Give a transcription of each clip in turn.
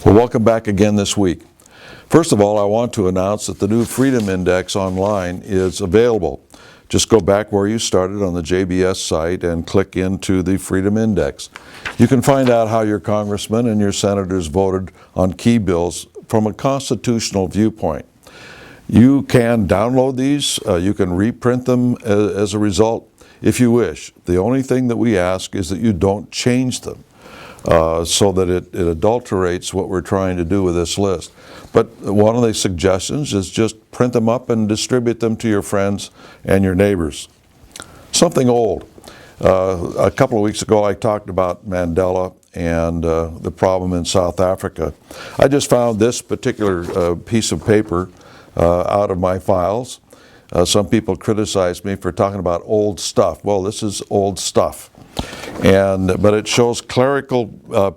Well, welcome back again this week. First of all, I want to announce that the new Freedom Index online is available. Just go back where you started on the JBS site and click into the Freedom Index. You can find out how your congressmen and your senators voted on key bills from a constitutional viewpoint. You can download these, you can reprint them as a result if you wish. The only thing that we ask is that you don't change them so that it adulterates what we're trying to do with this list. But one of the suggestions is just print them up and distribute them to your friends and your neighbors. Something old. A couple of weeks ago I talked about Mandela and the problem in South Africa. I just found this particular piece of paper out of my files. Some people criticize me for talking about old stuff. Well, this is old stuff. But it shows clerical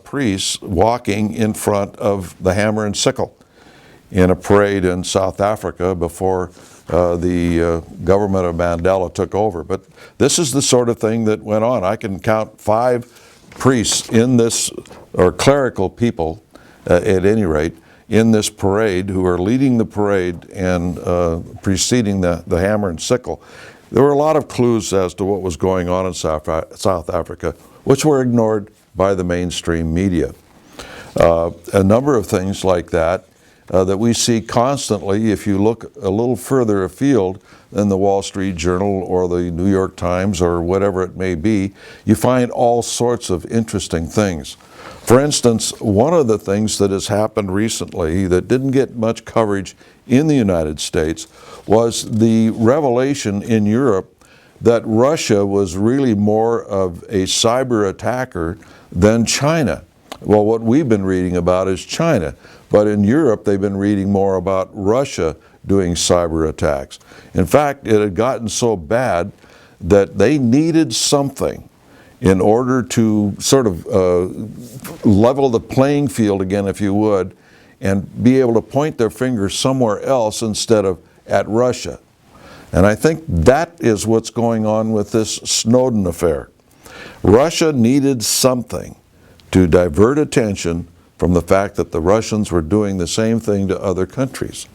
priests walking in front of the hammer and sickle in a parade in South Africa before the government of Mandela took over. But this is the sort of thing that went on. I can count 5 priests in this, or clerical people at any rate, in this parade who are leading the parade and preceding the hammer and sickle. There were a lot of clues as to what was going on in South Africa, which were ignored by the mainstream media. A number of things like that that we see constantly if you look a little further afield than the Wall Street Journal or the New York Times or whatever it may be. You find all sorts of interesting things. For instance, one of the things that has happened recently that didn't get much coverage in the United States was the revelation in Europe that Russia was really more of a cyber attacker than China. Well, what we've been reading about is China, but in Europe they've been reading more about Russia doing cyber attacks. In fact, it had gotten so bad that they needed something in order to sort of level the playing field again, if you would, and be able to point their finger somewhere else instead of at Russia. And I think that is what's going on with this Snowden affair. Russia needed something to divert attention from the fact that the Russians were doing the same thing to other countries.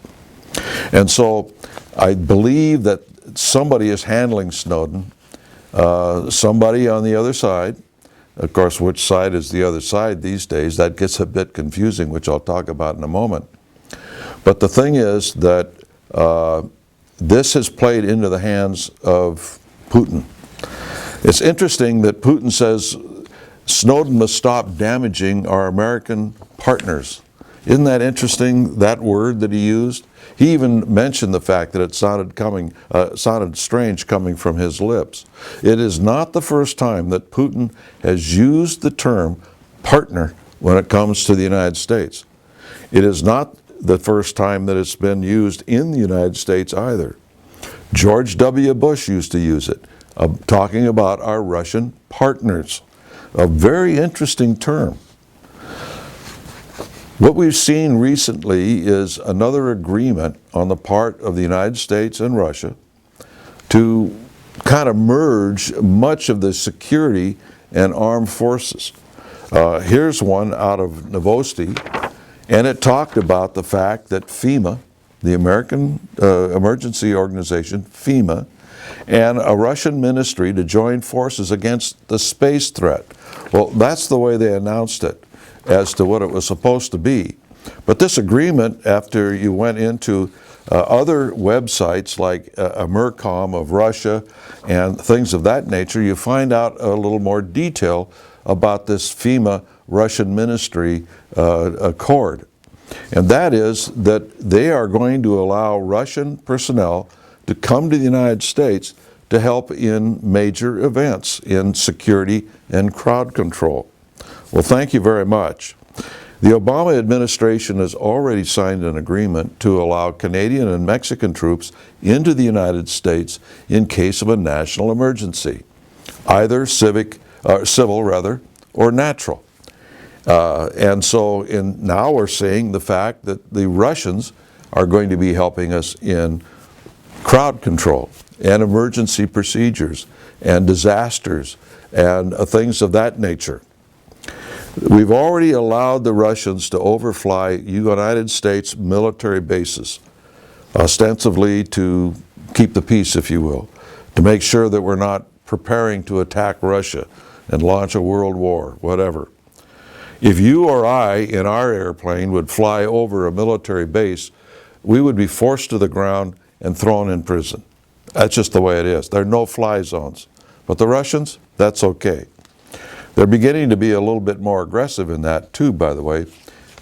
And so I believe that somebody is handling Snowden, somebody on the other side. Of course, which side is the other side these days? That gets a bit confusing, which I'll talk about in a moment. But the thing is that this has played into the hands of Putin. It's interesting that Putin says Snowden must stop damaging our American partners. Isn't that interesting, that word that he used? He even mentioned the fact that it sounded strange coming from his lips. It is not the first time that Putin has used the term partner when it comes to the United States. It is not the first time that it's been used in the United States either. George W. Bush used to use it, talking about our Russian partners. A very interesting term. What we've seen recently is another agreement on the part of the United States and Russia to kind of merge much of the security and armed forces. Here's one out of Novosti, and it talked about the fact that FEMA, the American emergency organization, FEMA, and a Russian ministry to join forces against the space threat. Well, that's the way they announced it as to what it was supposed to be. But this agreement, after you went into other websites like Emercom of Russia and things of that nature, you find out a little more detail about this FEMA-Russian ministry accord. And that is that they are going to allow Russian personnel to come to the United States to help in major events in security and crowd control. Well, thank you very much. The Obama administration has already signed an agreement to allow Canadian and Mexican troops into the United States in case of a national emergency, either civil or natural. And so now we're seeing the fact that the Russians are going to be helping us in crowd control and emergency procedures and disasters and things of that nature. We've already allowed the Russians to overfly United States military bases, ostensibly to keep the peace, if you will, to make sure that we're not preparing to attack Russia and launch a world war, whatever. If you or I in our airplane would fly over a military base, we would be forced to the ground and thrown in prison. That's just the way it is. There are no-fly zones. But the Russians, that's okay. They're beginning to be a little bit more aggressive in that too, by the way,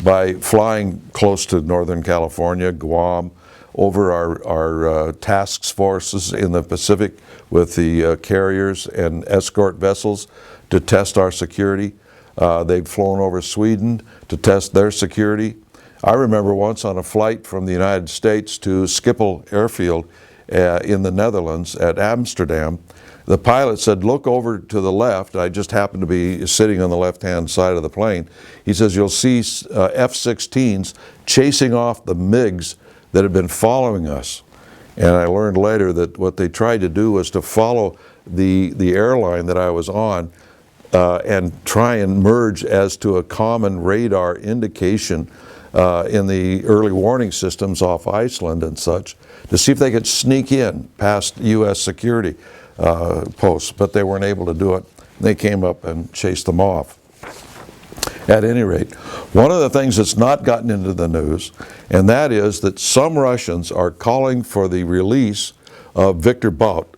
by flying close to Northern California, Guam, over our task forces in the Pacific with the carriers and escort vessels to test our security. They've flown over Sweden to test their security. I remember once on a flight from the United States to Sickle airfield in the Netherlands at Amsterdam, the pilot said, look over to the left. I just happened to be sitting on the left-hand side of the plane. He says, you'll see F-16s chasing off the MiGs that had been following us. And I learned later that what they tried to do was to follow the airline that I was on and try and merge as to a common radar indication in the early warning systems off Iceland and such, to see if they could sneak in past U.S. security posts, but they weren't able to do it. They came up and chased them off. At any rate, one of the things that's not gotten into the news, and that is that some Russians are calling for the release of Victor Bout.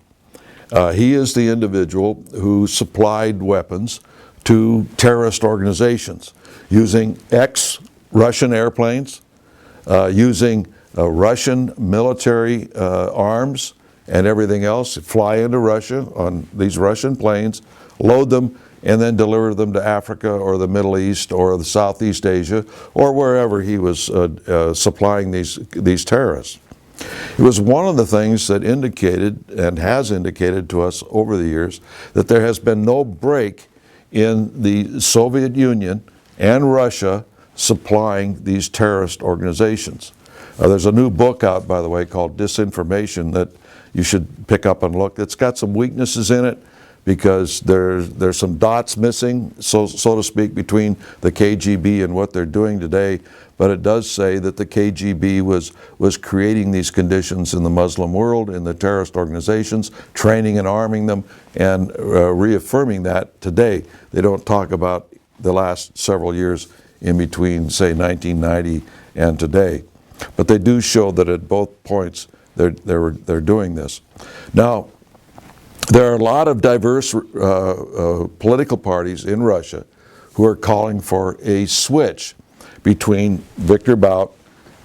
He is the individual who supplied weapons to terrorist organizations using ex-Russian airplanes, using Russian military arms and everything else, fly into Russia on these Russian planes, load them, and then deliver them to Africa or the Middle East or the Southeast Asia or wherever he was supplying these terrorists. It was one of the things that indicated and has indicated to us over the years that there has been no break in the Soviet Union and Russia supplying these terrorist organizations. There's a new book out, by the way, called Disinformation that you should pick up and look. It's got some weaknesses in it because there's some dots missing, so to speak, between the KGB and what they're doing today. But it does say that the KGB was creating these conditions in the Muslim world, in the terrorist organizations, training and arming them, and reaffirming that today. They don't talk about the last several years in between, say, 1990 and today. But they do show that at both points they're doing this. Now, there are a lot of diverse political parties in Russia who are calling for a switch between Victor Bout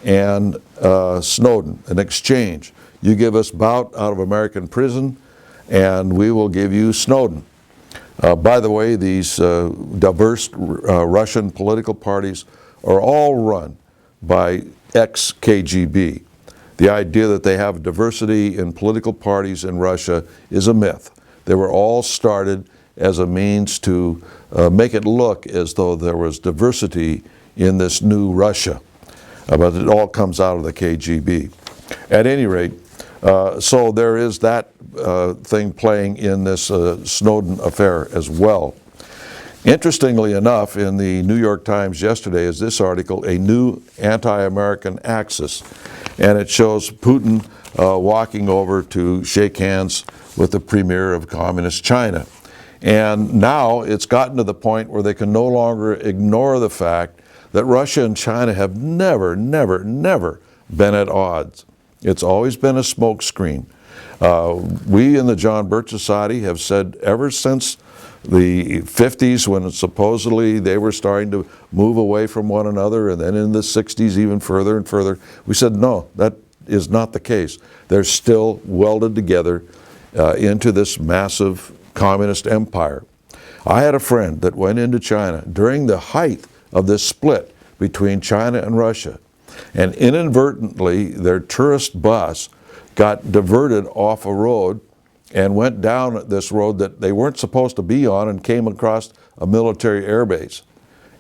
and Snowden, an exchange. You give us Bout out of American prison, and we will give you Snowden. By the way, these diverse Russian political parties are all run by ex-KGB. The idea that they have diversity in political parties in Russia is a myth. They were all started as a means to make it look as though there was diversity in this new Russia. But it all comes out of the KGB. At any rate, so there is that thing playing in this Snowden affair as well. Interestingly enough, in the New York Times yesterday is this article, A New Anti-American Axis. And it shows Putin walking over to shake hands with the premier of communist China. And now it's gotten to the point where they can no longer ignore the fact that Russia and China have never been at odds. It's always been a smokescreen. We in the John Birch Society have said ever since the 50s, when supposedly they were starting to move away from one another, and then in the 60s even further and further, we said no, that is not the case. They're still welded together into this massive communist empire. I had a friend that went into China during the height of this split between China and Russia, and inadvertently their tourist bus got diverted off a road and went down this road that they weren't supposed to be on and came across a military airbase.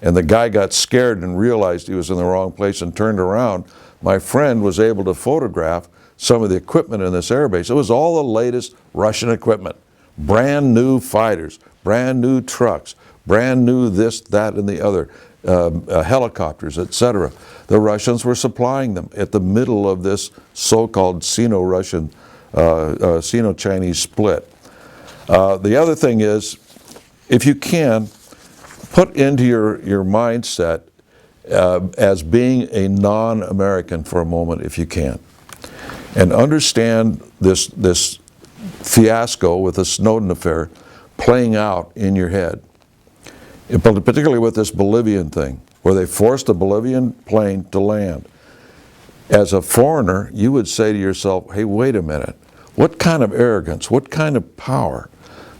And the guy got scared and realized he was in the wrong place and turned around. My friend was able to photograph some of the equipment in this airbase. It was all the latest Russian equipment. Brand new fighters, brand new trucks, brand new this, that, and the other, helicopters, etc. The Russians were supplying them at the middle of this so-called Sino-Russian, Sino-Chinese split. The other thing is, if you can, put into your mindset as being a non-American for a moment, if you can, and understand this fiasco with the Snowden affair playing out in your head, particularly with this Bolivian thing, where they forced a Bolivian plane to land. As a foreigner, you would say to yourself, hey, wait a minute, what kind of arrogance, what kind of power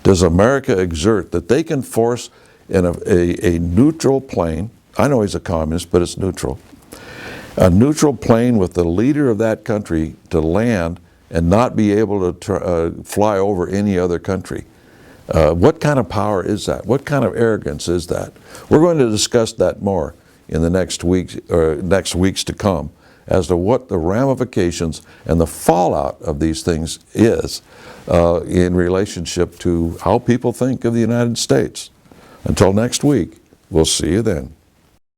does America exert that they can force in a neutral plane? I know he's a communist, but it's neutral. A neutral plane with the leader of that country to land and not be able to fly over any other country. What kind of power is that? What kind of arrogance is that? We're going to discuss that more in the next weeks to come, as to what the ramifications and the fallout of these things is in relationship to how people think of the United States. Until next week, we'll see you then.